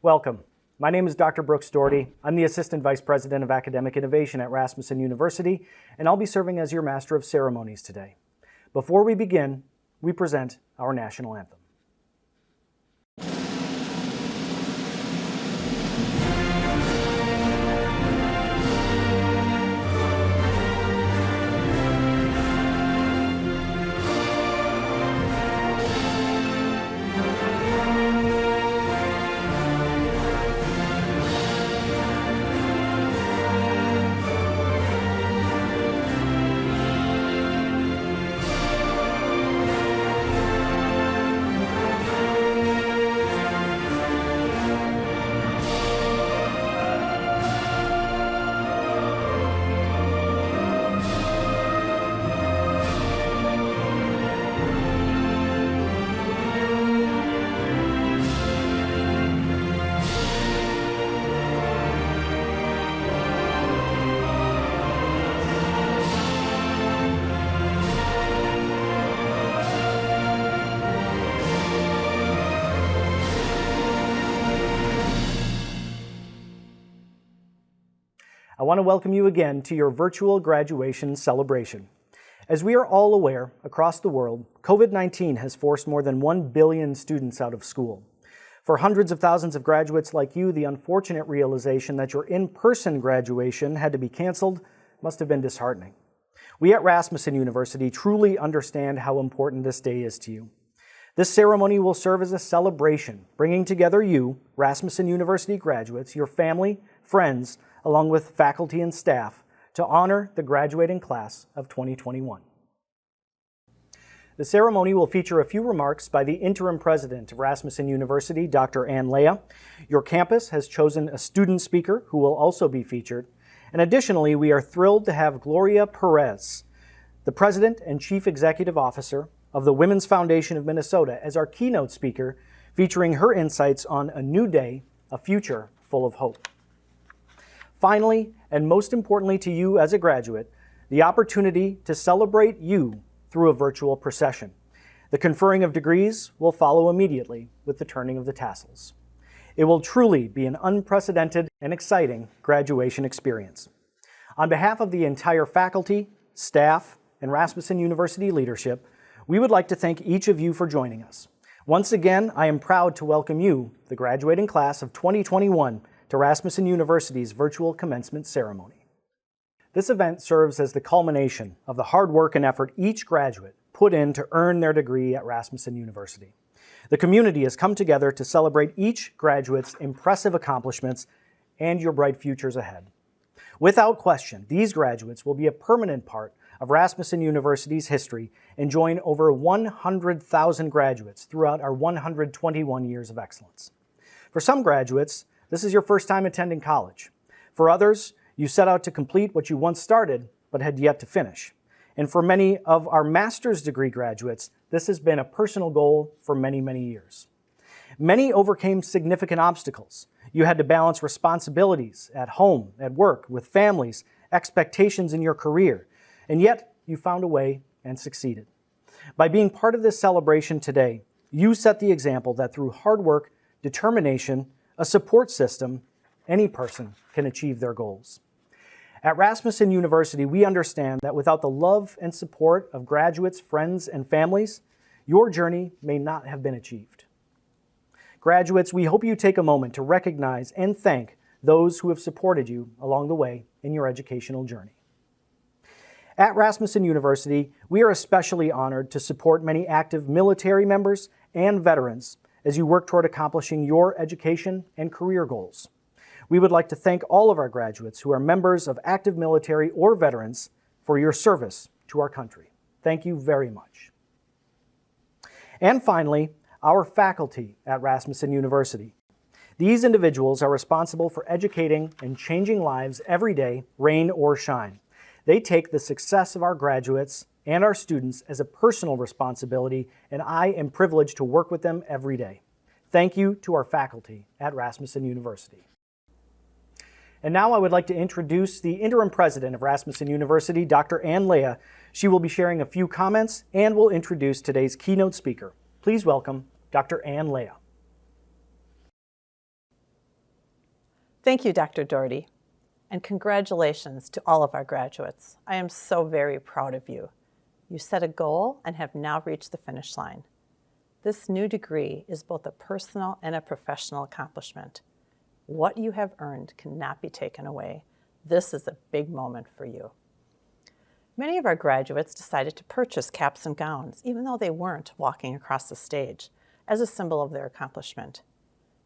Welcome. My name is Dr. Brooks Doherty. I'm the Assistant Vice President of Academic Innovation at Rasmussen University, and I'll be serving as your Master of Ceremonies today. Before we begin, we present our national anthem. I want to welcome you again to your virtual graduation celebration. As we are all aware, across the world, COVID-19 has forced more than 1 billion students out of school. For hundreds of thousands of graduates like you, the unfortunate realization that your in-person graduation had to be canceled must have been disheartening. We at Rasmussen University truly understand how important this day is to you. This ceremony will serve as a celebration, bringing together you, Rasmussen University graduates, your family, friends, along with faculty and staff, to honor the graduating class of 2021. The ceremony will feature a few remarks by the interim president of Rasmussen University, Dr. Ann Leah. Your campus has chosen a student speaker who will also be featured. And additionally, we are thrilled to have Gloria Perez, the president and chief executive officer of the Women's Foundation of Minnesota, as our keynote speaker, featuring her insights on a new day, a future full of hope. Finally, and most importantly to you as a graduate, the opportunity to celebrate you through a virtual procession. The conferring of degrees will follow immediately with the turning of the tassels. It will truly be an unprecedented and exciting graduation experience. On behalf of the entire faculty, staff, and Rasmussen University leadership, we would like to thank each of you for joining us. Once again, I am proud to welcome you, the graduating class of 2021, to Rasmussen University's virtual commencement ceremony. This event serves as the culmination of the hard work and effort each graduate put in to earn their degree at Rasmussen University. The community has come together to celebrate each graduate's impressive accomplishments and your bright futures ahead. Without question, these graduates will be a permanent part of Rasmussen University's history and join over 100,000 graduates throughout our 121 years of excellence. For some graduates, this is your first time attending college. For others, you set out to complete what you once started but had yet to finish. And for many of our master's degree graduates, this has been a personal goal for many, many years. Many overcame significant obstacles. You had to balance responsibilities at home, at work, with families, expectations in your career, and yet you found a way and succeeded. By being part of this celebration today, you set the example that through hard work, determination, a support system, any person can achieve their goals. At Rasmussen University, we understand that without the love and support of graduates, friends, and families, your journey may not have been achieved. Graduates, we hope you take a moment to recognize and thank those who have supported you along the way in your educational journey. At Rasmussen University, we are especially honored to support many active military members and veterans as you work toward accomplishing your education and career goals. We would like to thank all of our graduates who are members of active military or veterans for your service to our country. Thank you very much. And finally, our faculty at Rasmussen University. These individuals are responsible for educating and changing lives every day, rain or shine. They take the success of our graduates and our students as a personal responsibility, and I am privileged to work with them every day. Thank you to our faculty at Rasmussen University. And now I would like to introduce the interim president of Rasmussen University, Dr. Ann Leah. She will be sharing a few comments and will introduce today's keynote speaker. Please welcome Dr. Ann Leah. Thank you, Dr. Doherty, and congratulations to all of our graduates. I am so very proud of you. You set a goal and have now reached the finish line. This new degree is both a personal and a professional accomplishment. What you have earned cannot be taken away. This is a big moment for you. Many of our graduates decided to purchase caps and gowns, even though they weren't walking across the stage, as a symbol of their accomplishment.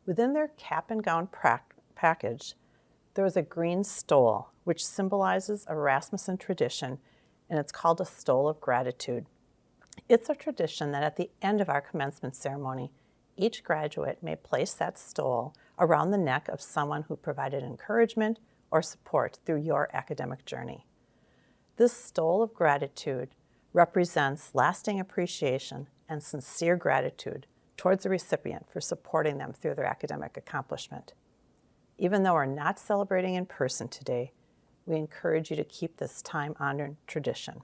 Within their cap and gown package, there is a green stole, which symbolizes a Rasmussen tradition, and it's called a stole of gratitude. It's a tradition that at the end of our commencement ceremony, each graduate may place that stole around the neck of someone who provided encouragement or support through your academic journey. This stole of gratitude represents lasting appreciation and sincere gratitude towards the recipient for supporting them through their academic accomplishment. Even though we're not celebrating in person today, we encourage you to keep this time-honored tradition.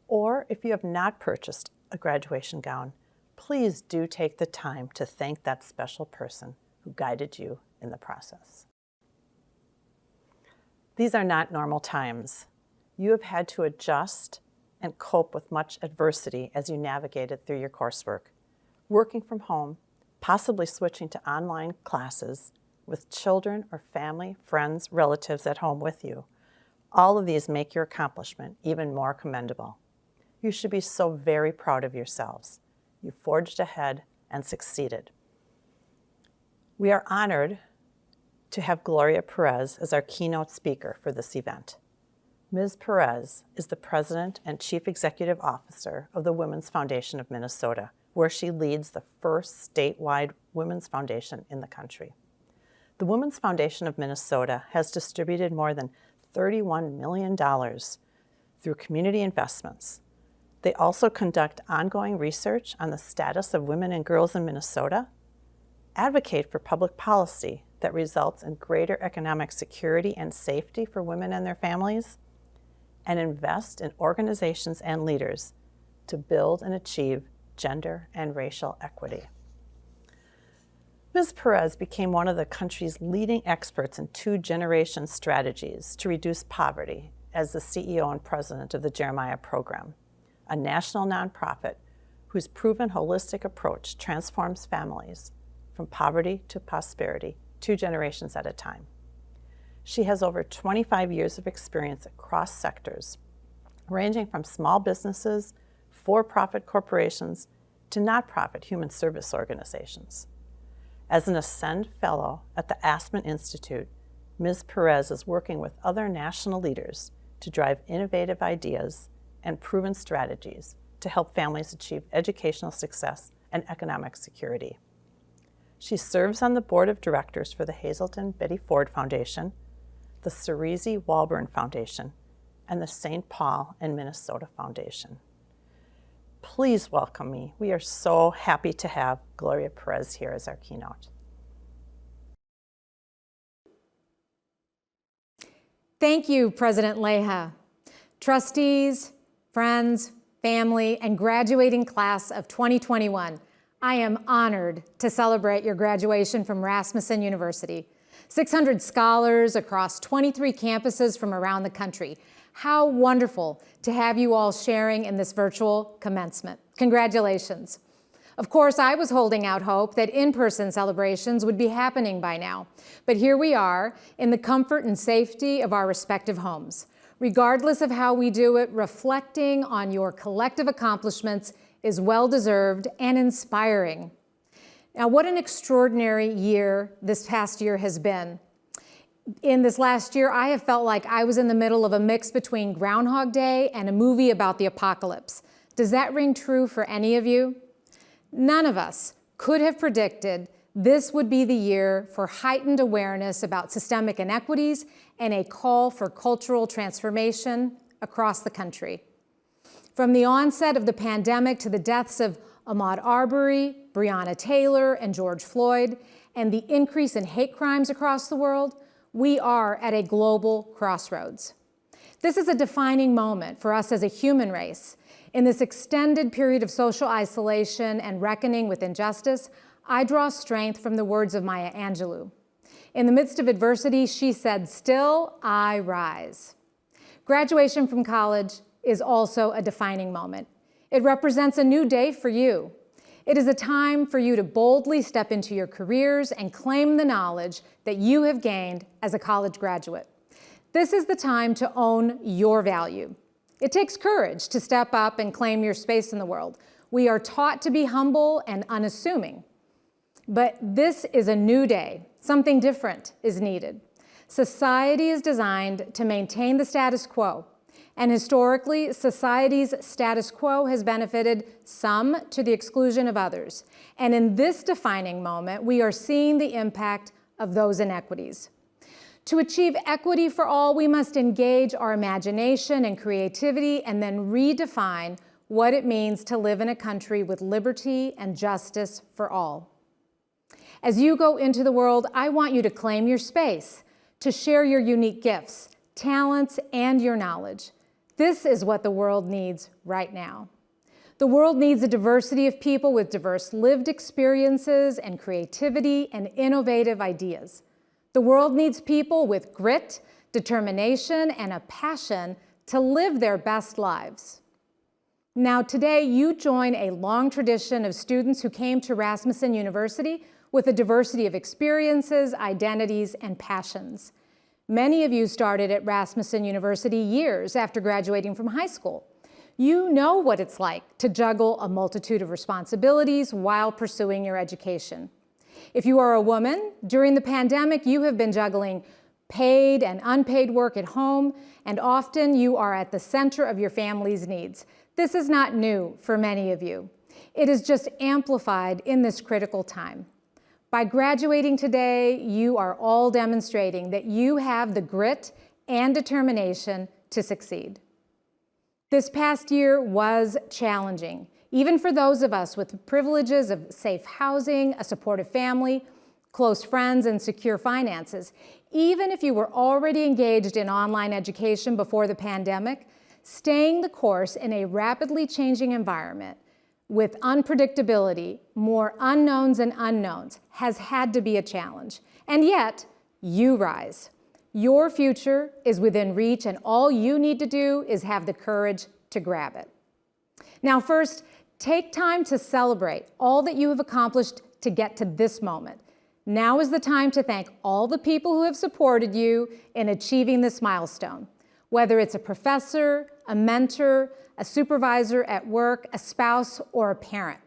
Or if you have not purchased a graduation gown, please do take the time to thank that special person who guided you in the process. These are not normal times. You have had to adjust and cope with much adversity as you navigated through your coursework. Working from home, possibly switching to online classes with children or family, friends, relatives at home with you. All of these make your accomplishment even more commendable. You should be so very proud of yourselves. You forged ahead and succeeded. We are honored to have Gloria Perez as our keynote speaker for this event. Ms. Perez is the President and Chief Executive Officer of the Women's Foundation of Minnesota, where she leads the first statewide women's foundation in the country. The Women's Foundation of Minnesota has distributed more than $31 million through community investments. They also conduct ongoing research on the status of women and girls in Minnesota, advocate for public policy that results in greater economic security and safety for women and their families, and invest in organizations and leaders to build and achieve gender and racial equity. Ms. Perez became one of the country's leading experts in two-generation strategies to reduce poverty as the CEO and president of the Jeremiah Program, a national nonprofit whose proven holistic approach transforms families from poverty to prosperity 2 generations at a time. She has over 25 years of experience across sectors, ranging from small businesses, for-profit corporations, to nonprofit human service organizations. As an Ascend Fellow at the Aspen Institute, Ms. Perez is working with other national leaders to drive innovative ideas and proven strategies to help families achieve educational success and economic security. She serves on the board of directors for the Hazelton Betty Ford Foundation, the Cerisi Walburn Foundation, and the St. Paul and Minnesota Foundation. Please welcome me. We are so happy to have Gloria Perez here as our keynote. Thank you, President Leha. Trustees, friends, family, and graduating class of 2021, I am honored to celebrate your graduation from Rasmussen University. 600 scholars across 23 campuses from around the country. How wonderful to have you all sharing in this virtual commencement. Congratulations. Of course, I was holding out hope that in-person celebrations would be happening by now, but here we are in the comfort and safety of our respective homes. Regardless of how we do it, reflecting on your collective accomplishments is well-deserved and inspiring. Now, what an extraordinary year this past year has been. In this last year, I have felt like I was in the middle of a mix between Groundhog Day and a movie about the apocalypse. Does that ring true for any of you? None of us could have predicted this would be the year for heightened awareness about systemic inequities and a call for cultural transformation across the country. From the onset of the pandemic to the deaths of Ahmaud Arbery, Breonna Taylor, and George Floyd, and the increase in hate crimes across the world, we are at a global crossroads. This is a defining moment for us as a human race. In this extended period of social isolation and reckoning with injustice, I draw strength from the words of Maya Angelou. In the midst of adversity, she said, "Still I rise." Graduation from college is also a defining moment. It represents a new day for you. It is a time for you to boldly step into your careers and claim the knowledge that you have gained as a college graduate. This is the time to own your value. It takes courage to step up and claim your space in the world. We are taught to be humble and unassuming. But this is a new day. Something different is needed. Society is designed to maintain the status quo. And historically, society's status quo has benefited some to the exclusion of others. And in this defining moment, we are seeing the impact of those inequities. To achieve equity for all, we must engage our imagination and creativity and then redefine what it means to live in a country with liberty and justice for all. As you go into the world, I want you to claim your space, to share your unique gifts, talents, and your knowledge. This is what the world needs right now. The world needs a diversity of people with diverse lived experiences and creativity and innovative ideas. The world needs people with grit, determination, and a passion to live their best lives. Now, today, you join a long tradition of students who came to Rasmussen University with a diversity of experiences, identities, and passions. Many of you started at Rasmussen University years after graduating from high school. You know what it's like to juggle a multitude of responsibilities while pursuing your education. If you are a woman, during the pandemic, you have been juggling paid and unpaid work at home, and often you are at the center of your family's needs. This is not new for many of you. It is just amplified in this critical time. By graduating today, you are all demonstrating that you have the grit and determination to succeed. This past year was challenging, even for those of us with the privileges of safe housing, a supportive family, close friends, and secure finances. Even if you were already engaged in online education before the pandemic, staying the course in a rapidly changing environment with unpredictability, more unknowns and unknowns, has had to be a challenge. And yet, you rise. Your future is within reach, and all you need to do is have the courage to grab it. Now, first, take time to celebrate all that you have accomplished to get to this moment. Now is the time to thank all the people who have supported you in achieving this milestone, whether it's a professor, a mentor, a supervisor at work, a spouse, or a parent.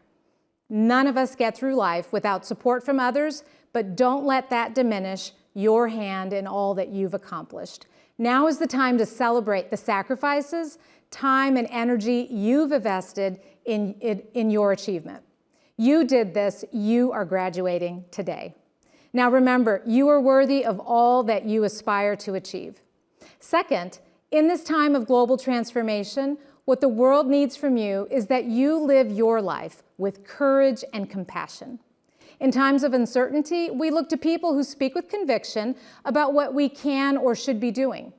None of us get through life without support from others, but don't let that diminish your hand in all that you've accomplished. Now is the time to celebrate the sacrifices, time, and energy you've invested in your achievement. You did this, you are graduating today. Now remember, you are worthy of all that you aspire to achieve. Second, in this time of global transformation, what the world needs from you is that you live your life with courage and compassion. In times of uncertainty, we look to people who speak with conviction about what we can or should be doing.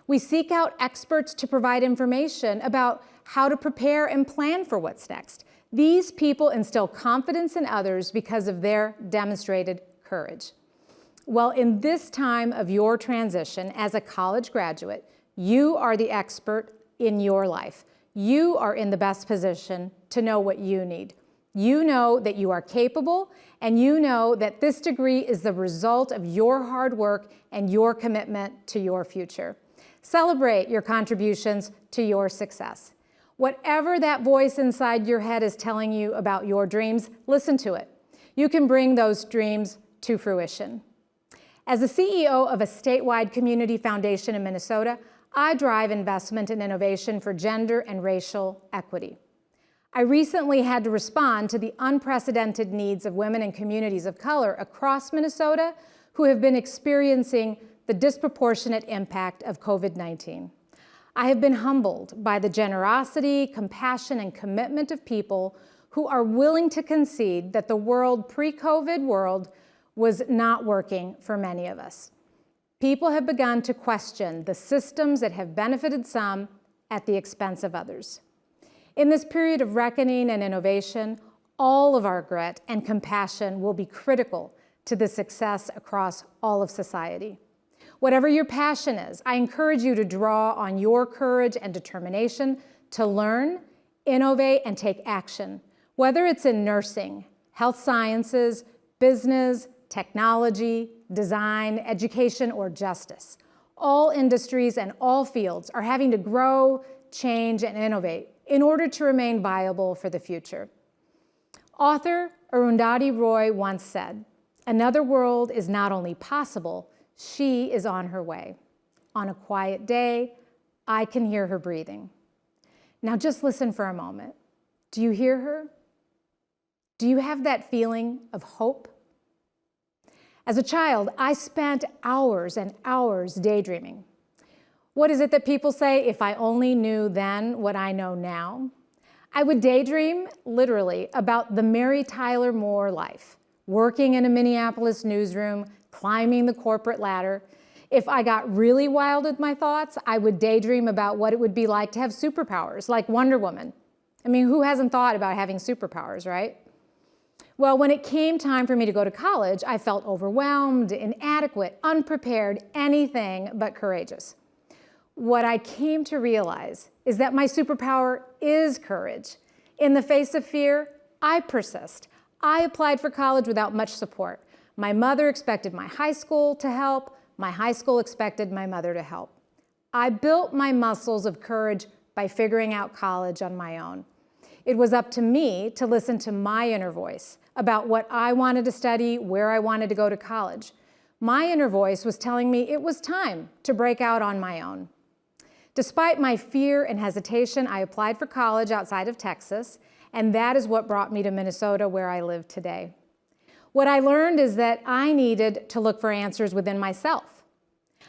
We seek out experts to provide information about how to prepare and plan for what's next. These people instill confidence in others because of their demonstrated courage. Well, in this time of your transition as a college graduate, you are the expert in your life. You are in the best position to know what you need. You know that you are capable, and you know that this degree is the result of your hard work and your commitment to your future. Celebrate your contributions to your success. Whatever that voice inside your head is telling you about your dreams, listen to it. You can bring those dreams to fruition. As the CEO of a statewide community foundation in Minnesota, I drive investment and innovation for gender and racial equity. I recently had to respond to the unprecedented needs of women and communities of color across Minnesota who have been experiencing the disproportionate impact of COVID-19. I have been humbled by the generosity, compassion, and commitment of people who are willing to concede that the pre-COVID world was not working for many of us. People have begun to question the systems that have benefited some at the expense of others. In this period of reckoning and innovation, all of our grit and compassion will be critical to the success across all of society. Whatever your passion is, I encourage you to draw on your courage and determination to learn, innovate, and take action, whether it's in nursing, health sciences, business, technology, design, education, or justice. All industries and all fields are having to grow, change, and innovate in order to remain viable for the future. Author Arundhati Roy once said, "Another world is not only possible, she is on her way. On a quiet day, I can hear her breathing." Now just listen for a moment. Do you hear her? Do you have that feeling of hope? As a child, I spent hours and hours daydreaming. What is it that people say, if I only knew then what I know now? I would daydream, literally, about the Mary Tyler Moore life, working in a Minneapolis newsroom, climbing the corporate ladder. If I got really wild with my thoughts, I would daydream about what it would be like to have superpowers, like Wonder Woman. I mean, who hasn't thought about having superpowers, right? Well, when it came time for me to go to college, I felt overwhelmed, inadequate, unprepared, anything but courageous. What I came to realize is that my superpower is courage. In the face of fear, I persist. I applied for college without much support. My mother expected my high school to help. My high school expected my mother to help. I built my muscles of courage by figuring out college on my own. It was up to me to listen to my inner voice about what I wanted to study, where I wanted to go to college. My inner voice was telling me it was time to break out on my own. Despite my fear and hesitation, I applied for college outside of Texas, and that is what brought me to Minnesota, where I live today. What I learned is that I needed to look for answers within myself.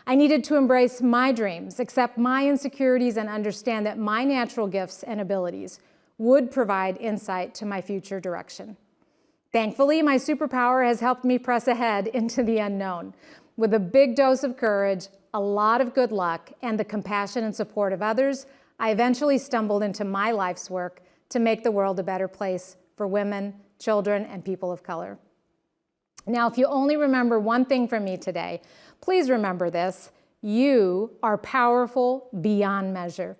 I needed to embrace my dreams, accept my insecurities, and understand that my natural gifts and abilities would provide insight to my future direction. Thankfully, my superpower has helped me press ahead into the unknown. With a big dose of courage, a lot of good luck, and the compassion and support of others, I eventually stumbled into my life's work to make the world a better place for women, children, and people of color. Now, if you only remember one thing from me today, please remember this: you are powerful beyond measure.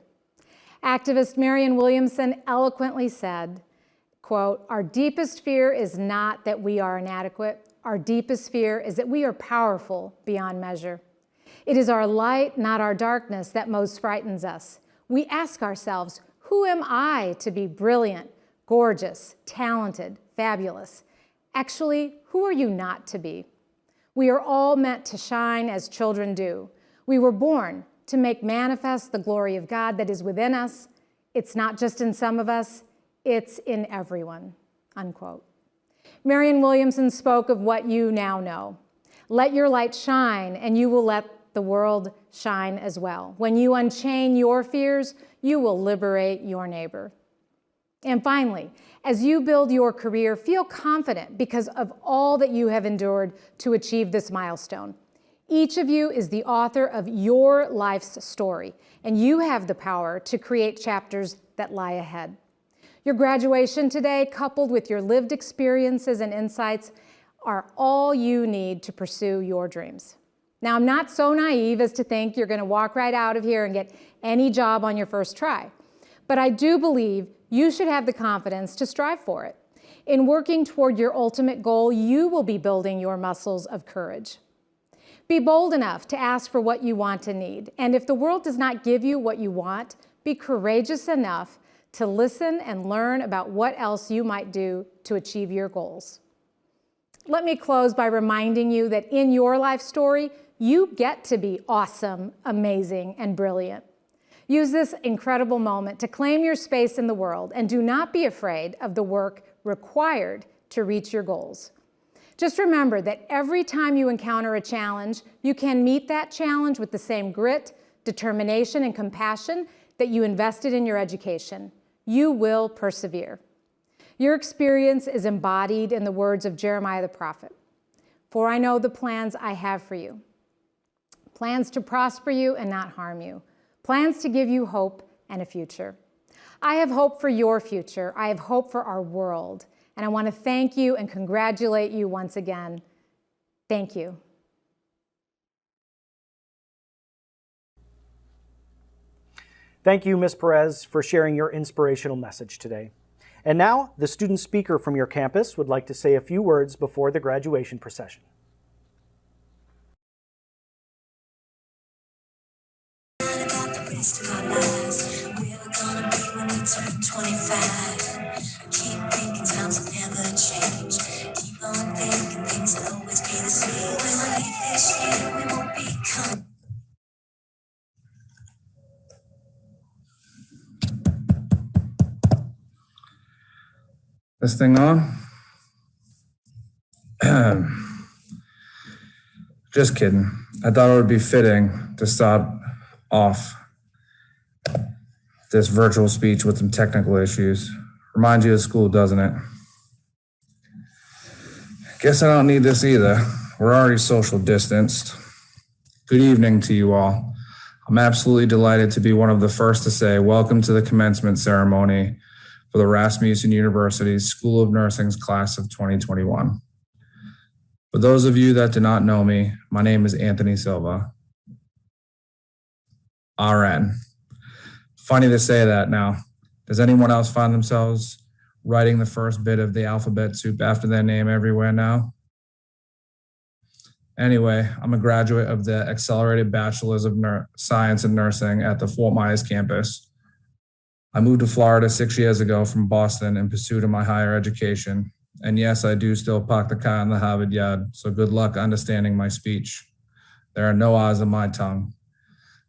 Activist Marianne Williamson eloquently said, quote, "Our deepest fear is not that we are inadequate. Our deepest fear is that we are powerful beyond measure. It is our light, not our darkness, that most frightens us. We ask ourselves, who am I to be brilliant, gorgeous, talented, fabulous? Actually, who are you not to be? We are all meant to shine as children do. We were born to make manifest the glory of God that is within us. It's not just in some of us, it's in everyone," unquote. Marianne Williamson spoke of what you now know. Let your light shine, and you will let the world shine as well. When you unchain your fears, you will liberate your neighbor. And finally, as you build your career, feel confident because of all that you have endured to achieve this milestone. Each of you is the author of your life's story, and you have the power to create chapters that lie ahead. Your graduation today, coupled with your lived experiences and insights, are all you need to pursue your dreams. Now, I'm not so naive as to think you're going to walk right out of here and get any job on your first try, but I do believe you should have the confidence to strive for it. In working toward your ultimate goal, you will be building your muscles of courage. Be bold enough to ask for what you want and need, and if the world does not give you what you want, be courageous enough to listen and learn about what else you might do to achieve your goals. Let me close by reminding you that in your life story, you get to be awesome, amazing, and brilliant. Use this incredible moment to claim your space in the world, and do not be afraid of the work required to reach your goals. Just remember that every time you encounter a challenge, you can meet that challenge with the same grit, determination, and compassion that you invested in your education. You will persevere. Your experience is embodied in the words of Jeremiah the prophet. "For I know the plans I have for you, plans to prosper you and not harm you, plans to give you hope and a future." I have hope for your future. I have hope for our world. And I want to thank you and congratulate you once again. Thank you. Thank you, Ms. Perez, for sharing your inspirational message today. And now, the student speaker from your campus would like to say a few words before the graduation procession. This thing on? Just kidding. I thought it would be fitting to start off this virtual speech with some technical issues. Reminds you of school, doesn't it? Guess I don't need this either. We're already social distanced. Good evening to you all. I'm absolutely delighted to be one of the first to say welcome to the commencement ceremony for the Rasmussen University's School of Nursing's class of 2021. For those of you that do not know me, my name is Anthony Silva, RN. Funny to say that now. Does anyone else find themselves writing the first bit of the alphabet soup after their name everywhere now? Anyway, I'm a graduate of the Accelerated Bachelor's of Science in Nursing at the Fort Myers campus. I moved to Florida 6 years ago from Boston in pursuit of my higher education. And yes, I do still park the car in the Harvard yard, so good luck understanding my speech. There are no R's in my tongue,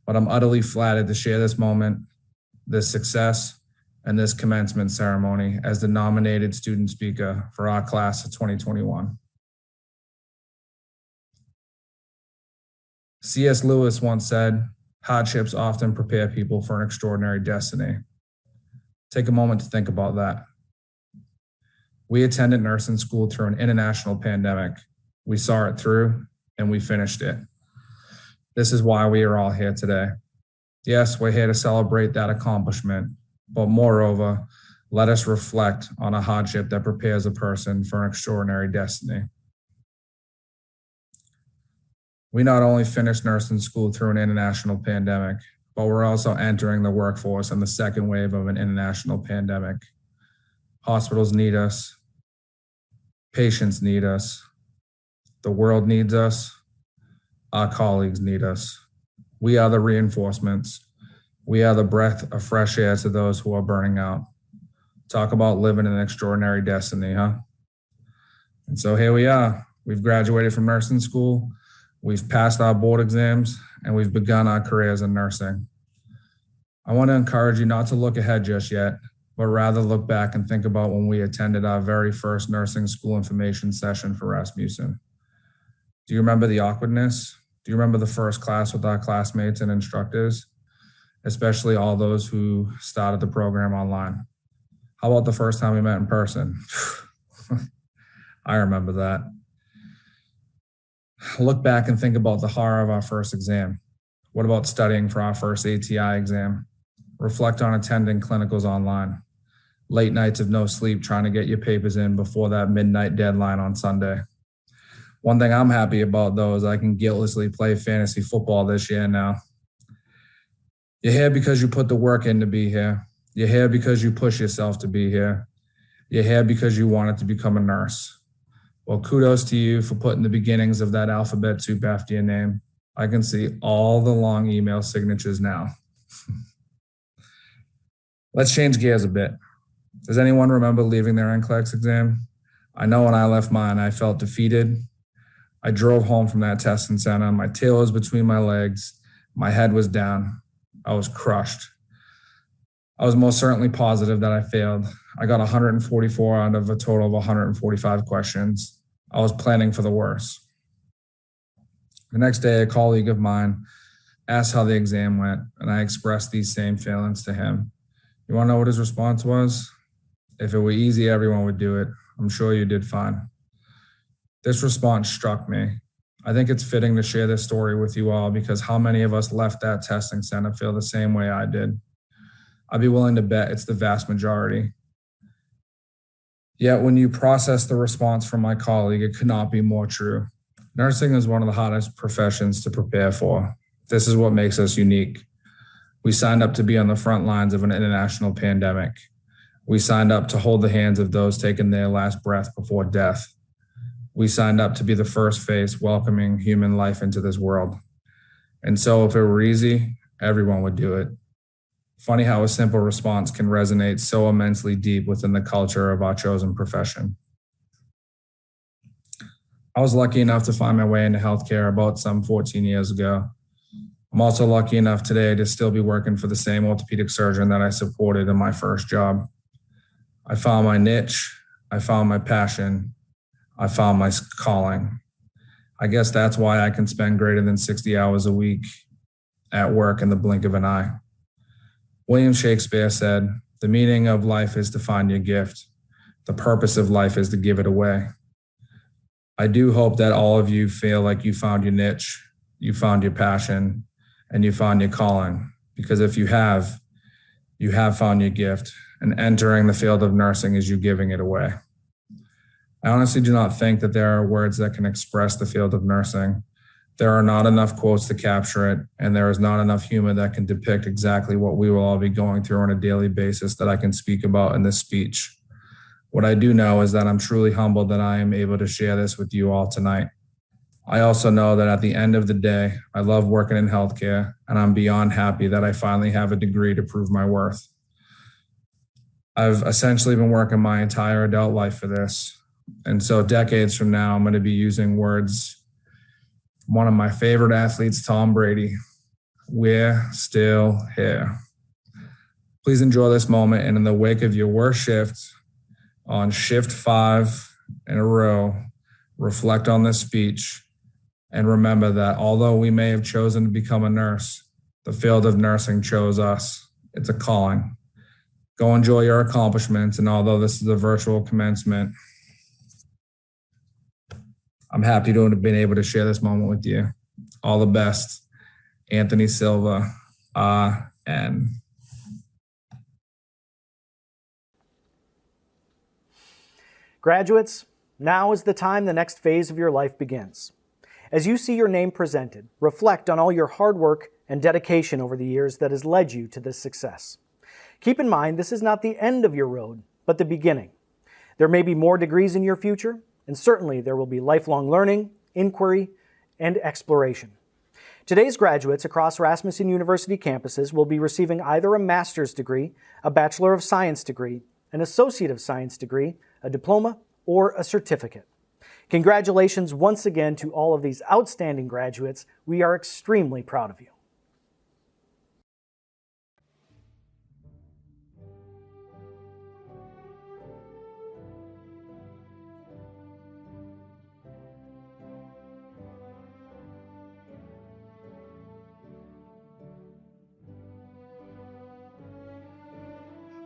but I'm utterly flattered to share this moment, this success, and this commencement ceremony as the nominated student speaker for our class of 2021. C.S. Lewis once said, hardships often prepare people for an extraordinary destiny. Take a moment to think about that. We attended nursing school through an international pandemic. We saw it through and we finished it. This is why we are all here today. Yes, we're here to celebrate that accomplishment, but moreover, let us reflect on a hardship that prepares a person for an extraordinary destiny. We not only finished nursing school through an international pandemic, but we're also entering the workforce in the second wave of an international pandemic. Hospitals need us. Patients need us. The world needs us. Our colleagues need us. We are the reinforcements. We are the breath of fresh air to those who are burning out. Talk about living an extraordinary destiny, huh? And so here we are. We've graduated from nursing school. We've passed our board exams and we've begun our careers in nursing. I want to encourage you not to look ahead just yet, but rather look back and think about when we attended our very first nursing school information session for Rasmussen. Do you remember the awkwardness? Do you remember the first class with our classmates and instructors, especially all those who started the program online? How about the first time we met in person? I remember that. Look back and think about the horror of our first exam. What about studying for our first ATI exam? Reflect on attending clinicals online. Late nights of no sleep trying to get your papers in before that midnight deadline on Sunday. One thing I'm happy about, though, is I can guiltlessly play fantasy football this year now. You're here because you put the work in to be here. You're here because you push yourself to be here. You're here because you wanted to become a nurse. Well, kudos to you for putting the beginnings of that alphabet soup after your name. I can see all the long email signatures now. Let's change gears a bit. Does anyone remember leaving their NCLEX exam? I know when I left mine, I felt defeated. I drove home from that testing center. My tail was between my legs. My head was down. I was crushed. I was most certainly positive that I failed. I got 144 out of a total of 145 questions. I was planning for the worst. The next day, a colleague of mine asked how the exam went, and I expressed these same feelings to him. You want to know what his response was? If it were easy, everyone would do it. I'm sure you did fine. This response struck me. I think it's fitting to share this story with you all because how many of us left that testing center feel the same way I did? I'd be willing to bet it's the vast majority. Yet when you process the response from my colleague, it could not be more true. Nursing is one of the hardest professions to prepare for. This is what makes us unique. We signed up to be on the front lines of an international pandemic. We signed up to hold the hands of those taking their last breath before death. We signed up to be the first face welcoming human life into this world. And so if it were easy, everyone would do it. Funny how a simple response can resonate so immensely deep within the culture of our chosen profession. I was lucky enough to find my way into healthcare about some 14 years ago. I'm also lucky enough today to still be working for the same orthopedic surgeon that I supported in my first job. I found my niche, I found my passion, I found my calling. I guess that's why I can spend greater than 60 hours a week at work in the blink of an eye. William Shakespeare said, "The meaning of life is to find your gift. The purpose of life is to give it away." I do hope that all of you feel like you found your niche, you found your passion, and you found your calling. Because if you have found your gift, and entering the field of nursing is you giving it away. I honestly do not think that there are words that can express the field of nursing. There are not enough quotes to capture it, and there is not enough humor that can depict exactly what we will all be going through on a daily basis that I can speak about in this speech. What I do know is that I'm truly humbled that I am able to share this with you all tonight. I also know that at the end of the day, I love working in healthcare, and I'm beyond happy that I finally have a degree to prove my worth. I've essentially been working my entire adult life for this. And so decades from now, I'm going to be using words from one of my favorite athletes, Tom Brady. We're still here. Please enjoy this moment, and in the wake of your worst shift, on shift 5 in a row, reflect on this speech and remember that although we may have chosen to become a nurse, the field of nursing chose us. It's a calling. Go enjoy your accomplishments, and although this is a virtual commencement, I'm happy to have been able to share this moment with you. All the best. Anthony Silva, RN. Graduates, now is the time the next phase of your life begins. As you see your name presented, reflect on all your hard work and dedication over the years that has led you to this success. Keep in mind, this is not the end of your road, but the beginning. There may be more degrees in your future, and certainly there will be lifelong learning, inquiry, and exploration. Today's graduates across Rasmussen University campuses will be receiving either a master's degree, a Bachelor of Science degree, an Associate of Science degree, a diploma, or a certificate. Congratulations once again to all of these outstanding graduates. We are extremely proud of you.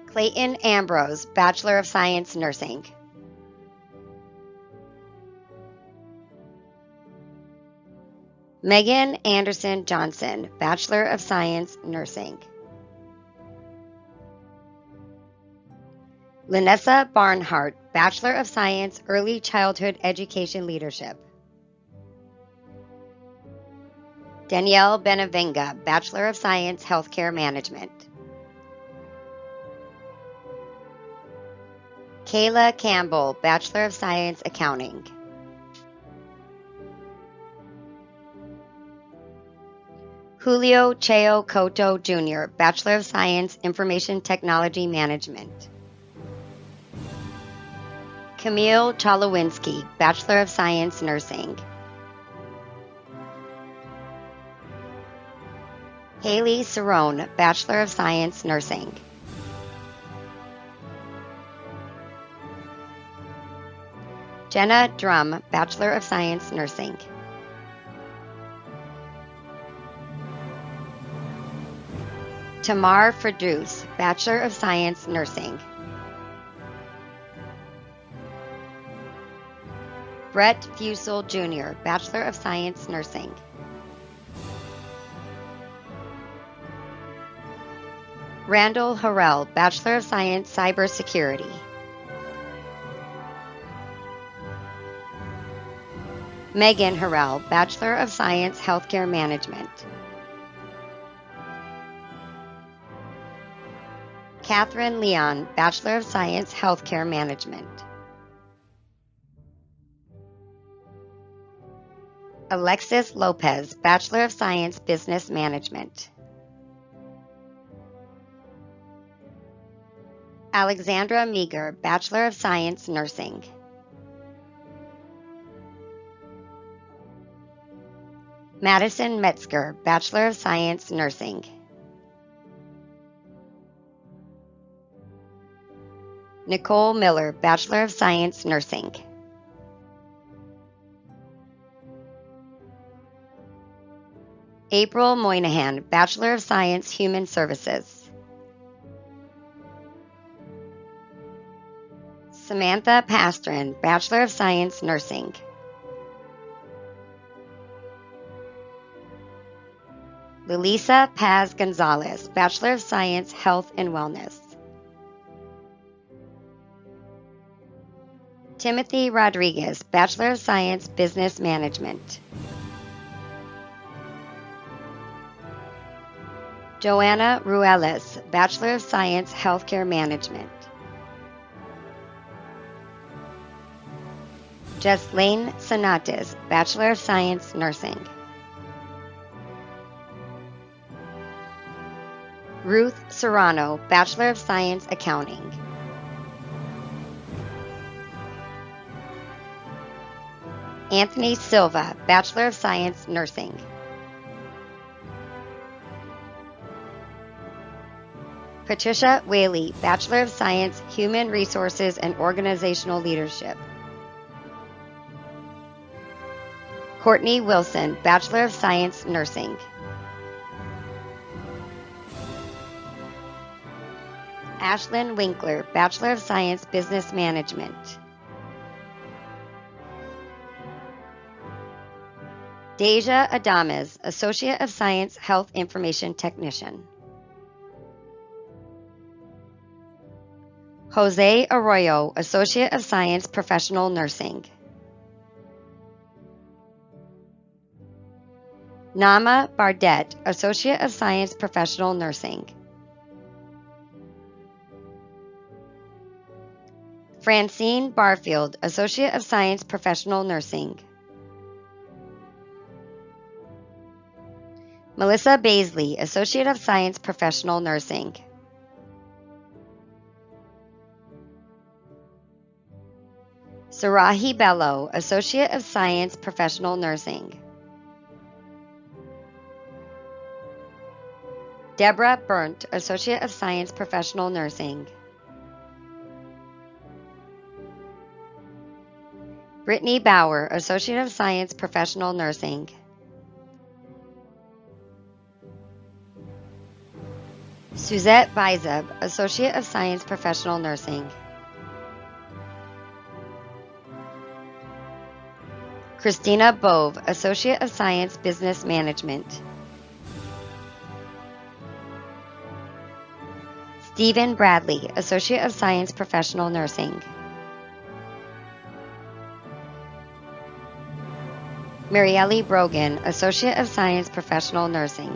Clayton Ambrose, Bachelor of Science, Nursing. Megan Anderson Johnson, Bachelor of Science, Nursing. Linessa Barnhart, Bachelor of Science, Early Childhood Education Leadership. Danielle Benavenga, Bachelor of Science, Healthcare Management. Kayla Campbell, Bachelor of Science, Accounting. Julio Cheo Cotto Jr., Bachelor of Science, Information Technology Management. Camille Chalowinski, Bachelor of Science, Nursing. Haley Cerrone, Bachelor of Science, Nursing. Jenna Drum, Bachelor of Science, Nursing. Tamar Ferdous, Bachelor of Science, Nursing. Brett Fusel Jr., Bachelor of Science, Nursing. Randall Harrell, Bachelor of Science, Cybersecurity. Megan Harrell, Bachelor of Science, Healthcare Management. Catherine Leon, Bachelor of Science, Healthcare Management. Alexis Lopez, Bachelor of Science, Business Management. Alexandra Meager, Bachelor of Science, Nursing. Madison Metzger, Bachelor of Science, Nursing. Nicole Miller, Bachelor of Science, Nursing. April Moynihan, Bachelor of Science, Human Services. Samantha Pastrin, Bachelor of Science, Nursing. Lilisa Paz Gonzalez, Bachelor of Science, Health and Wellness. Timothy Rodriguez, Bachelor of Science, Business Management. Joanna Ruelas, Bachelor of Science, Healthcare Management. Jesslaine Sanatis, Bachelor of Science, Nursing. Ruth Serrano, Bachelor of Science, Accounting. Anthony Silva, Bachelor of Science, Nursing. Patricia Whaley, Bachelor of Science, Human Resources and Organizational Leadership. Courtney Wilson, Bachelor of Science, Nursing. Ashlyn Winkler, Bachelor of Science, Business Management. Deja Adames, Associate of Science, Health Information Technician. Jose Arroyo, Associate of Science, Professional Nursing. Nama Bardet, Associate of Science, Professional Nursing. Francine Barfield, Associate of Science, Professional Nursing. Melissa Baisley, Associate of Science, Professional Nursing. Sarahi Bello, Associate of Science, Professional Nursing. Deborah Burnt, Associate of Science, Professional Nursing. Brittany Bauer, Associate of Science, Professional Nursing. Suzette Bizeb, Associate of Science, Professional Nursing. Christina Bove, Associate of Science, Business Management. Stephen Bradley, Associate of Science, Professional Nursing. Marielle Brogan, Associate of Science, Professional Nursing.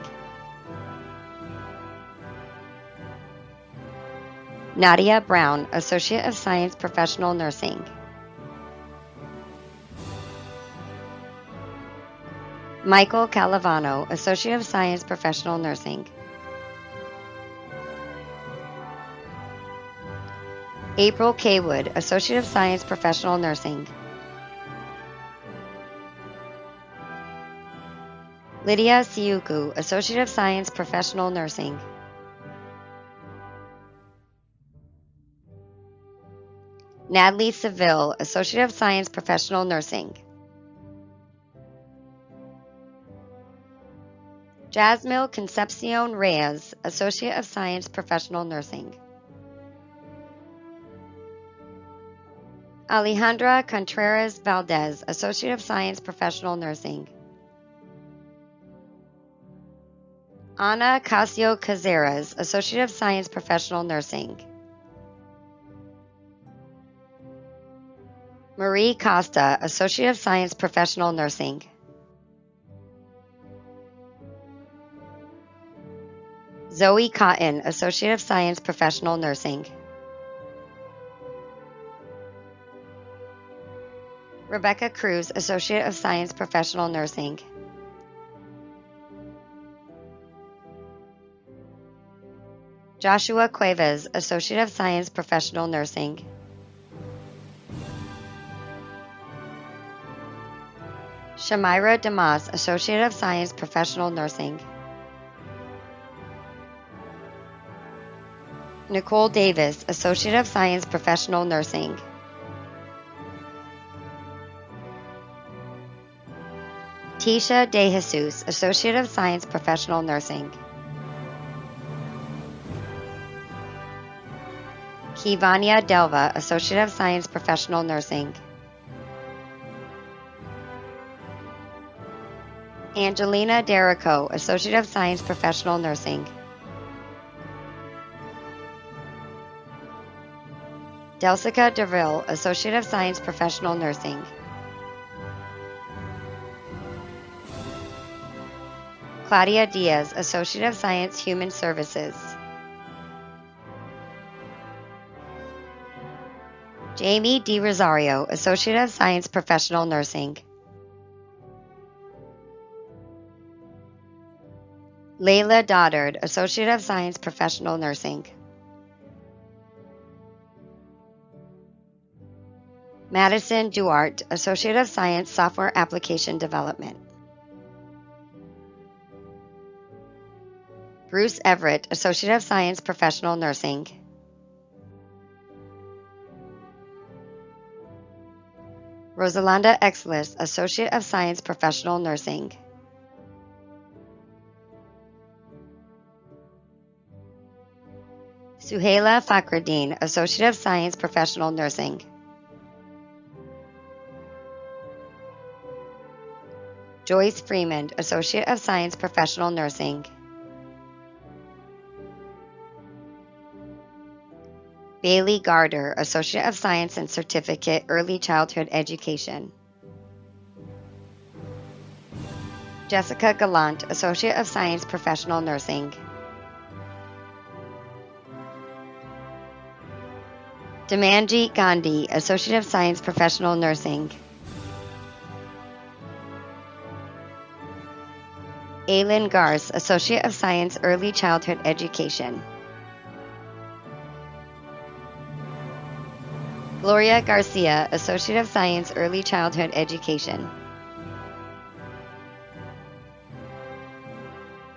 Nadia Brown, Associate of Science, Professional Nursing. Michael Calavano, Associate of Science, Professional Nursing. April Kaywood, Associate of Science, Professional Nursing. Lydia Siuku, Associate of Science, Professional Nursing. Natalie Seville, Associate of Science, Professional Nursing. Jasmine Concepcion Reyes, Associate of Science, Professional Nursing. Alejandra Contreras Valdez, Associate of Science, Professional Nursing. Ana Casio Cazares, Associate of Science, Professional Nursing. Marie Costa, Associate of Science, Professional Nursing. Zoe Cotton, Associate of Science, Professional Nursing. Rebecca Cruz, Associate of Science, Professional Nursing. Joshua Cuevas, Associate of Science, Professional Nursing. Shamira Damas, Associate of Science, Professional Nursing. Nicole Davis, Associate of Science, Professional Nursing. Tisha De Jesus, Associate of Science, Professional Nursing. Kivania Delva, Associate of Science, Professional Nursing. Angelina Derrico, Associate of Science, Professional Nursing. Delsica DeVille, Associate of Science, Professional Nursing. Claudia Diaz, Associate of Science, Human Services. Jamie D. Rosario, Associate of Science, Professional Nursing. Layla Doddard, Associate of Science, Professional Nursing. Madison Duarte, Associate of Science, Software Application Development. Bruce Everett, Associate of Science, Professional Nursing. Rosalanda Exlis, Associate of Science, Professional Nursing. Suhaila Fakhreddin, Associate of Science, Professional Nursing. Joyce Freeman, Associate of Science, Professional Nursing. Bailey Gardner, Associate of Science and Certificate, Early Childhood Education. Jessica Gallant, Associate of Science, Professional Nursing. Demanjeet Gandhi, Associate of Science, Professional Nursing. Aylin Garce, Associate of Science, Early Childhood Education. Gloria Garcia, Associate of Science, Early Childhood Education.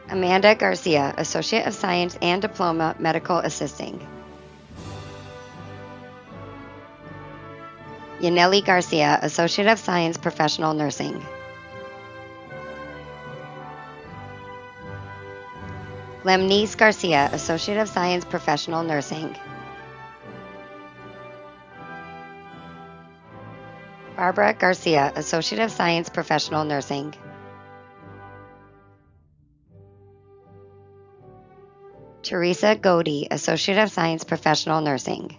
Amanda Garcia, Associate of Science and Diploma, Medical Assisting. Yaneli Garcia, Associate of Science, Professional Nursing. Lemnice Garcia, Associate of Science, Professional Nursing. Barbara Garcia, Associate of Science, Professional Nursing. Teresa Godey, Associate of Science, Professional Nursing.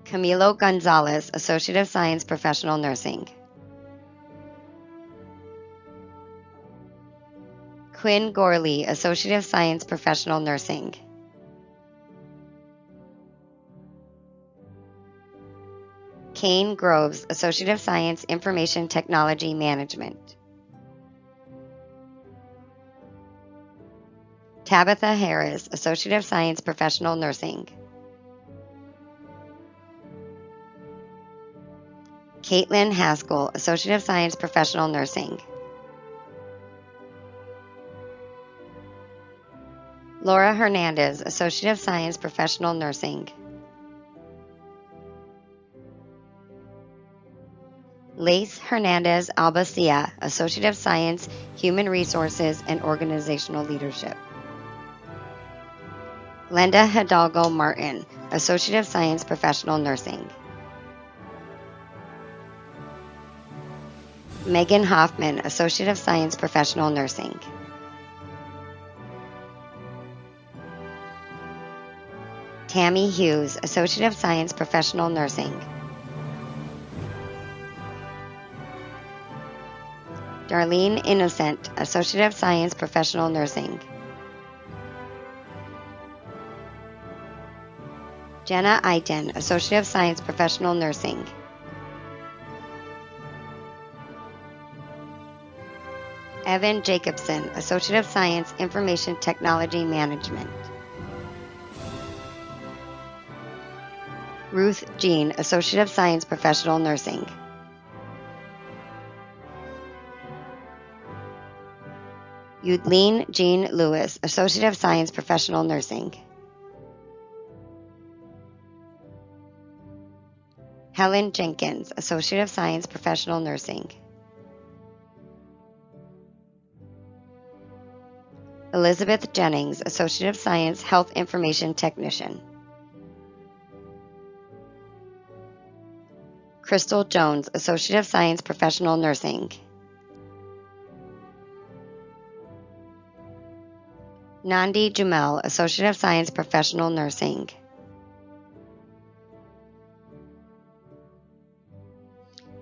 Camilo Gonzalez, Associate of Science, Professional Nursing. Quinn Gorley, Associate of Science, Professional Nursing. Kane Groves, Associate of Science, Information Technology Management. Tabitha Harris, Associate of Science, Professional Nursing. Caitlin Haskell, Associate of Science, Professional Nursing. Laura Hernandez, Associate of Science, Professional Nursing. Lace Hernandez Albacia, Associate of Science, Human Resources and Organizational Leadership. Glenda Hidalgo Martin, Associate of Science, Professional Nursing. Megan Hoffman, Associate of Science, Professional Tammy Hughes, Associate of Science, Professional Nursing. Darlene Innocent, Associate of Science, Professional Nursing. Jenna Eitan, Associate of Science, Professional Nursing. Evan Jacobson, Associate of Science, Information Technology Management. Ruth Jean, Associate of Science, Professional Nursing. Eudline Jean Lewis, Associate of Science, Professional Nursing. Helen Jenkins, Associate of Science, Professional Nursing. Elizabeth Jennings, Associate of Science, Health Information Technician. Crystal Jones, Associate of Science, Professional Nursing. Nandi Jumel, Associate of Science, Professional Nursing.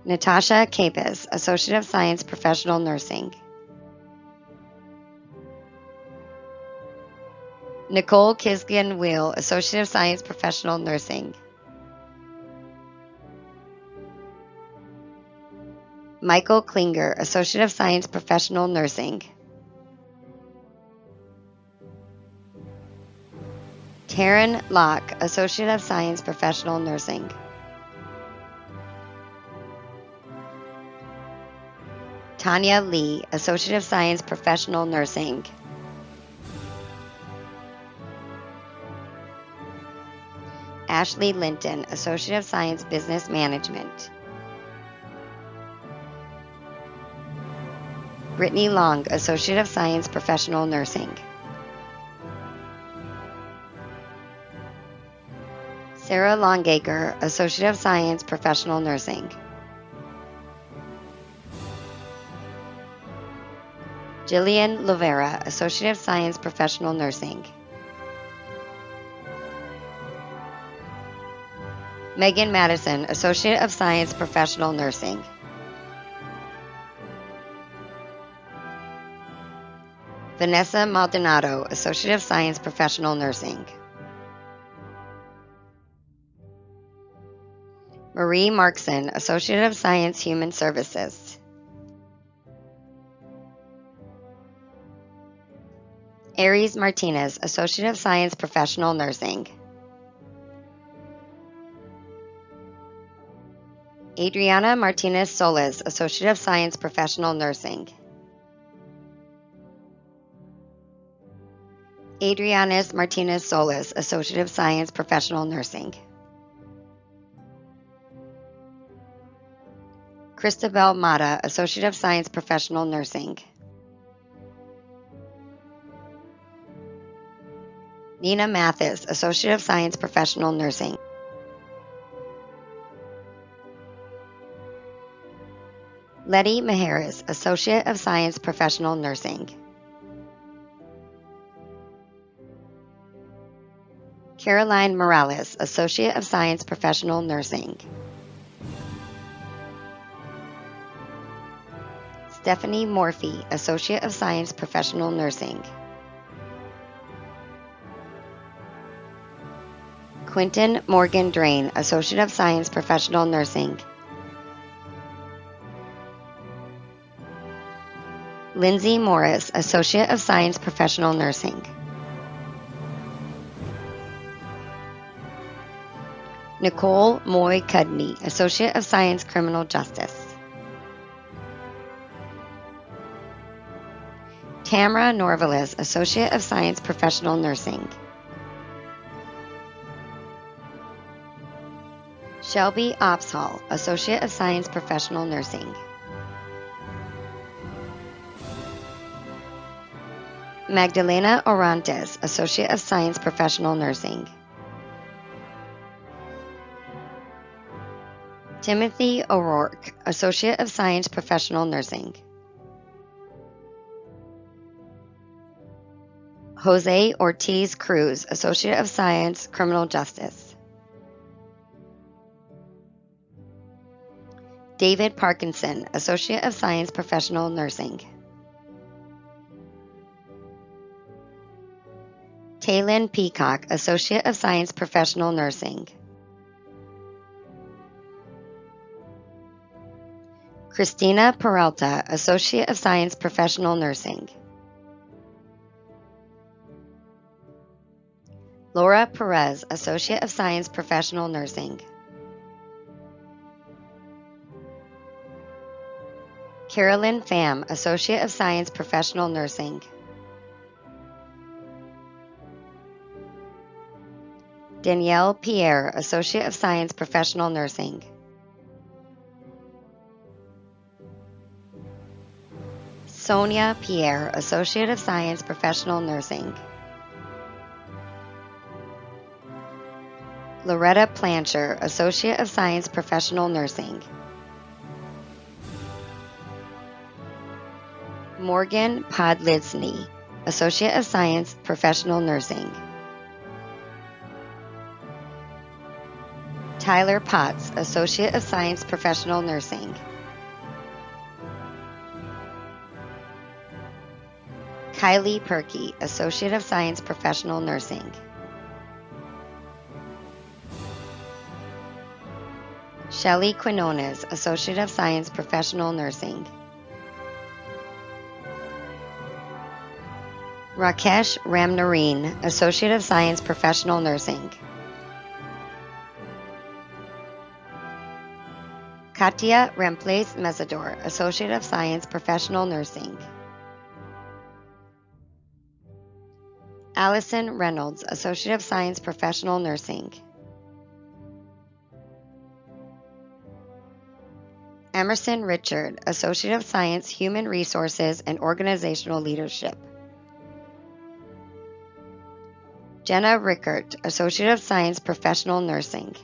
Natasha Capis, Associate of Science, Professional Nursing. Nicole Kisgan-Wheel, Associate of Science, Professional Nursing. Michael Klinger, Associate of Science, Professional Nursing. Taryn Locke, Associate of Science, Professional Nursing. Tanya Lee, Associate of Science, Professional Nursing. Ashley Linton, Associate of Science, Business Management. Brittany Long, Associate of Science, Professional Nursing. Sarah Longacre, Associate of Science, Professional Nursing. Jillian Lovera, Associate of Science, Professional Nursing. Megan Madison, Associate of Science, Professional Nursing. Vanessa Maldonado, Associate of Science, Professional Nursing. Marie Markson, Associate of Science, Human Services. Aries Martinez, Associate of Science, Professional Nursing. Adriana Martinez Solis, Associate of Science, Professional Nursing. Adrianis Martinez Solis, Associate of Science, Professional Nursing. Christabel Mata, Associate of Science, Professional Nursing. Nina Mathis, Associate of Science, Professional Nursing. Letty Maharis, Associate of Science, Professional Nursing. Caroline Morales, Associate of Science, Professional Nursing. Stephanie Morphy, Associate of Science, Professional Nursing. Quinton Morgan Drain, Associate of Science, Professional Nursing. Lindsay Morris, Associate of Science, Professional Nursing. Nicole Moy Cudney, Associate of Science, Criminal Justice. Tamara Norvalis, Associate of Science, Professional Nursing. Shelby Opshall, Associate of Science, Professional Nursing. Magdalena Orantes, Associate of Science, Professional Nursing. Timothy O'Rourke, Associate of Science, Professional Nursing. Jose Ortiz Cruz, Associate of Science, Criminal Justice. David Parkinson, Associate of Science, Professional Nursing. Taylin Peacock, Associate of Science, Professional Nursing. Christina Peralta, Associate of Science, Professional Nursing. Laura Perez, Associate of Science, Professional Nursing. Carolyn Pham, Associate of Science, Professional Nursing. Danielle Pierre, Associate of Science, Professional Nursing. Sonia Pierre, Associate of Science, Professional Nursing. Loretta Plancher, Associate of Science, Professional Nursing. Morgan Podlidsny, Associate of Science, Professional Nursing. Tyler Potts, Associate of Science, Professional Nursing. Kylie Perkey, Associate of Science, Professional Nursing. Shelley Quinones, Associate of Science, Professional Nursing. Rakesh Ramnarine, Associate of Science, Professional Nursing. Katia Ramplace Mesador, Associate of Science, Professional Nursing. Allison Reynolds, Associate of Science, Professional Nursing. Emerson Richard, Associate of Science, Human Resources and Organizational Leadership. Jenna Rickert, Associate of Science, Professional Nursing.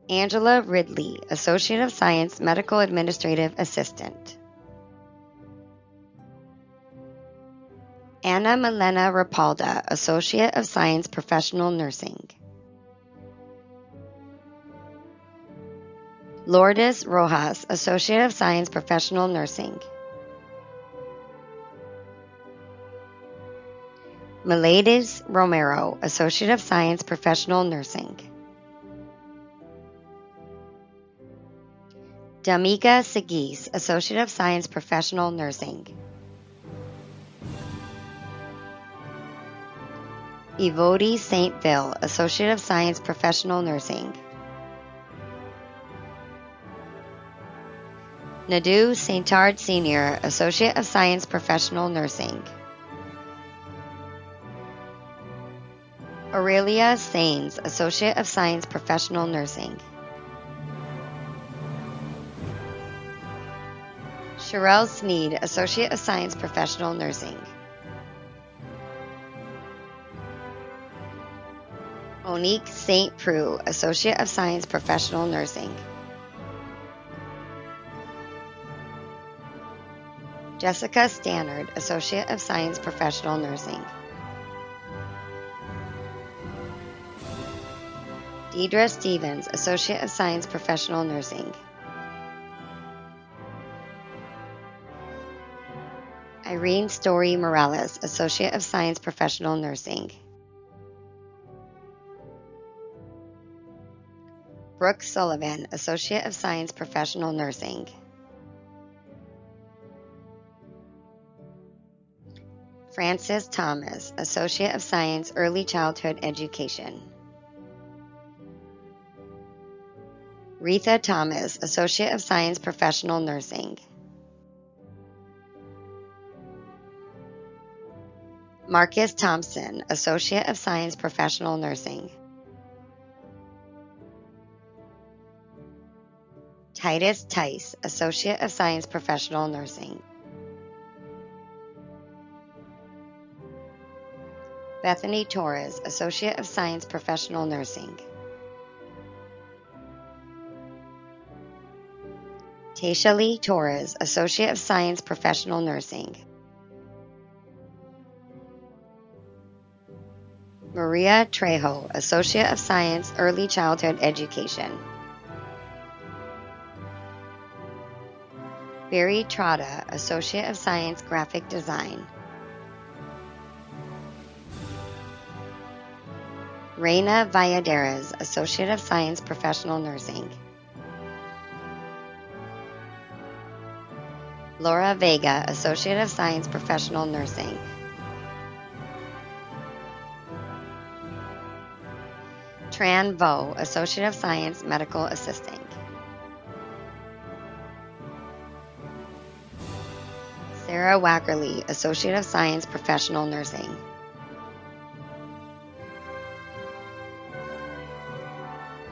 Angela Ridley, Associate of Science, Medical Administrative Assistant. Anna Milena Rapalda, Associate of Science, Professional Nursing. Lourdes Rojas, Associate of Science, Professional Nursing. Miladies Romero, Associate of Science, Professional Nursing. Damika Sagis, Associate of Science, Professional Nursing. Evody Saintville, Associate of Science, Professional Nursing. Nadu Saintard Sr., Associate of Science, Professional Nursing. Aurelia Sains, Associate of Science, Professional Nursing. Sherelle Sneed, Associate of Science, Professional Nursing. Monique St. Preux, Associate of Science, Professional Nursing. Jessica Stannard, Associate of Science, Professional Nursing. Deidre Stevens, Associate of Science, Professional Nursing. Irene Story Morales, Associate of Science, Professional Nursing. Brooke Sullivan, Associate of Science, Professional Nursing. Frances Thomas, Associate of Science, Early Childhood Education. Retha Thomas, Associate of Science, Professional Nursing. Marcus Thompson, Associate of Science, Professional Nursing. Titus Tice, Associate of Science, Professional Nursing. Bethany Torres, Associate of Science, Professional Nursing. Tasha Lee Torres, Associate of Science, Professional Nursing. Maria Trejo, Associate of Science, Early Childhood Education. Barry Trotta, Associate of Science, Graphic Design. Reina Valladares, Associate of Science, Professional Nursing. Laura Vega, Associate of Science, Professional Nursing. Tran Vo, Associate of Science, Medical Assisting. Sarah Wackerly, Associate of Science, Professional Nursing.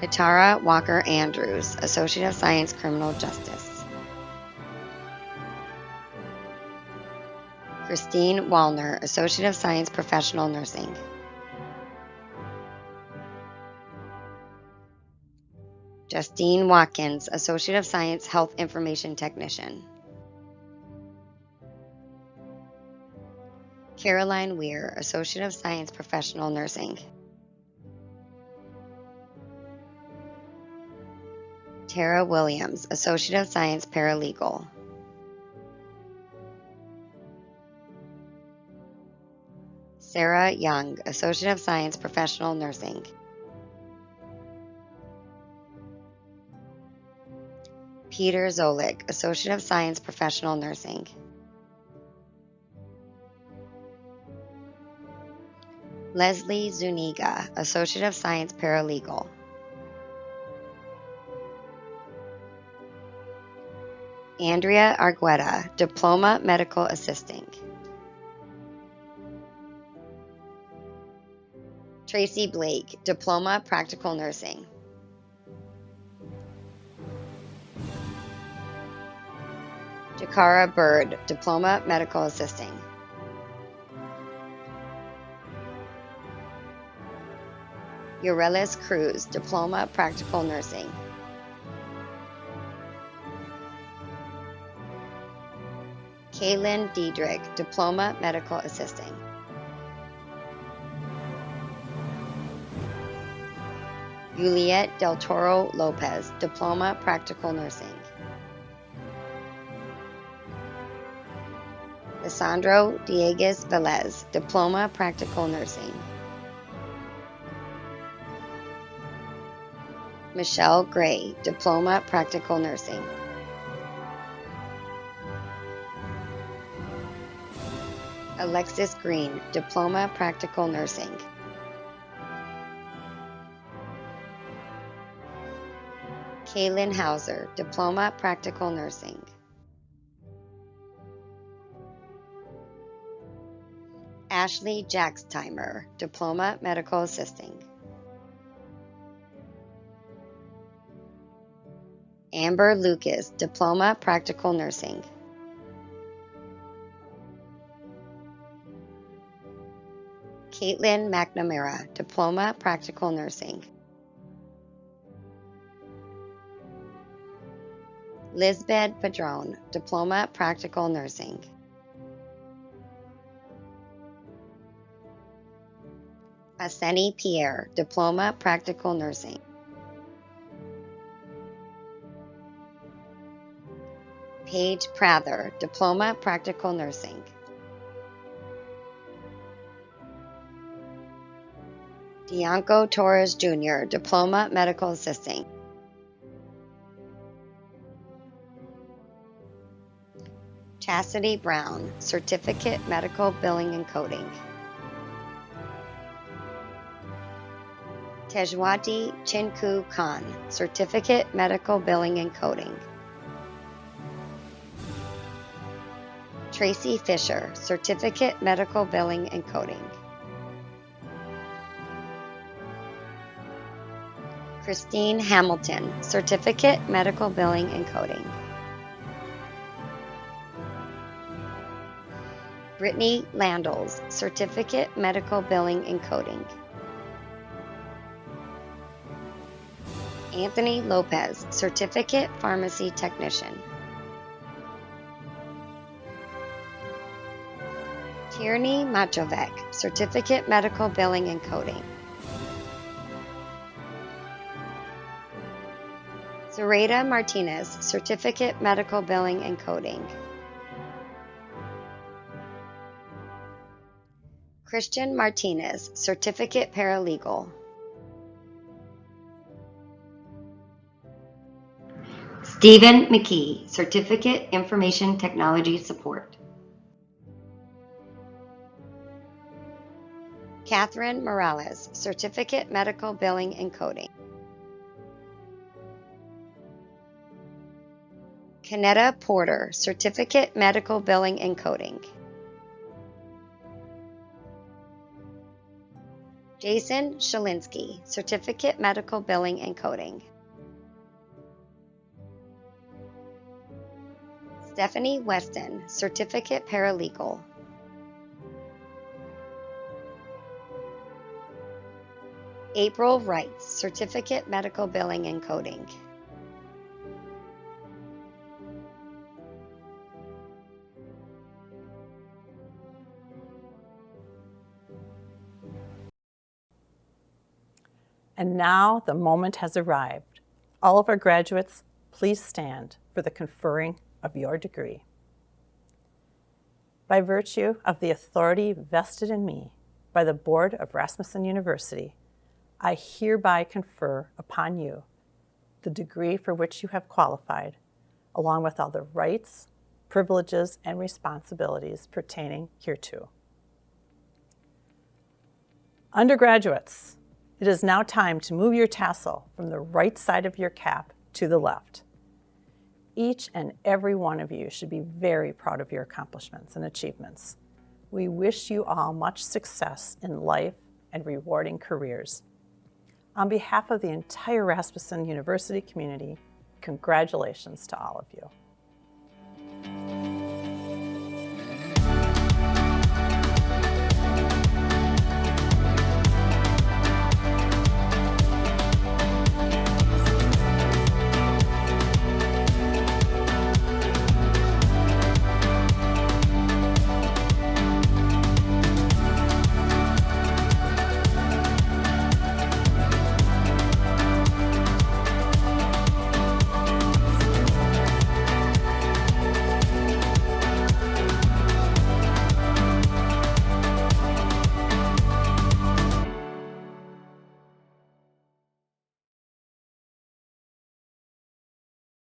Hitara Walker Andrews, Associate of Science, Criminal Justice. Christine Wallner, Associate of Science, Professional Nursing. Justine Watkins, Associate of Science, Health Information Technician. Caroline Weir, Associate of Science, Professional Nursing. Tara Williams, Associate of Science, Paralegal. Sarah Young, Associate of Science, Professional Nursing. Peter Zolik, Associate of Science, Professional Nursing. Leslie Zuniga, Associate of Science, Paralegal. Andrea Argueta, Diploma Medical Assisting. Tracy Blake, Diploma Practical Nursing. Jakara Bird, Diploma Medical Assisting. Urelis Cruz, Diploma Practical Nursing. Kaylin Diedrich, Diploma Medical Assisting. Juliet Del Toro Lopez, Diploma Practical Nursing. Lisandro Dieguez Velez, Diploma Practical Nursing. Michelle Gray, Diploma Practical Nursing. Alexis Green, Diploma Practical Nursing. Kaylin Hauser, Diploma Practical Nursing. Ashley Jackstimer, Diploma Medical Assisting. Amber Lucas, Diploma Practical Nursing. Caitlin McNamara, Diploma Practical Nursing. Lisbeth Padron, Diploma Practical Nursing. Aseni Pierre, Diploma Practical Nursing. Paige Prather, Diploma Practical Nursing. Dianco Torres Jr., Diploma Medical Assisting. Chastity Brown, Certificate Medical Billing and Coding. Tejwati Chinku Khan, Certificate Medical Billing and Coding. Tracy Fisher, Certificate Medical Billing and Coding. Christine Hamilton, Certificate Medical Billing and Coding. Brittany Landels, Certificate Medical Billing and Coding. Anthony Lopez, Certificate Pharmacy Technician. Tierney Machovec, Certificate Medical Billing and Coding. Zoraida Martinez, Certificate Medical Billing and Coding. Christian Martinez, Certificate Paralegal. Stephen McKee, Certificate Information Technology Support. Catherine Morales, Certificate Medical Billing and Coding. Kanetta Porter, Certificate Medical Billing and Coding. Jason Shalinsky, Certificate Medical Billing and Coding. Stephanie Weston, Certificate Paralegal. April Wright, Certificate Medical Billing and Coding. And now the moment has arrived. All of our graduates, please stand for the conferring of your degree. By virtue of the authority vested in me by the Board of Rasmussen University, I hereby confer upon you the degree for which you have qualified, along with all the rights, privileges, and responsibilities pertaining hereto. Undergraduates, it is now time to move your tassel from the right side of your cap to the left. Each and every one of you should be very proud of your accomplishments and achievements. We wish you all much success in life and rewarding careers. On behalf of the entire Rasmussen University community, congratulations to all of you.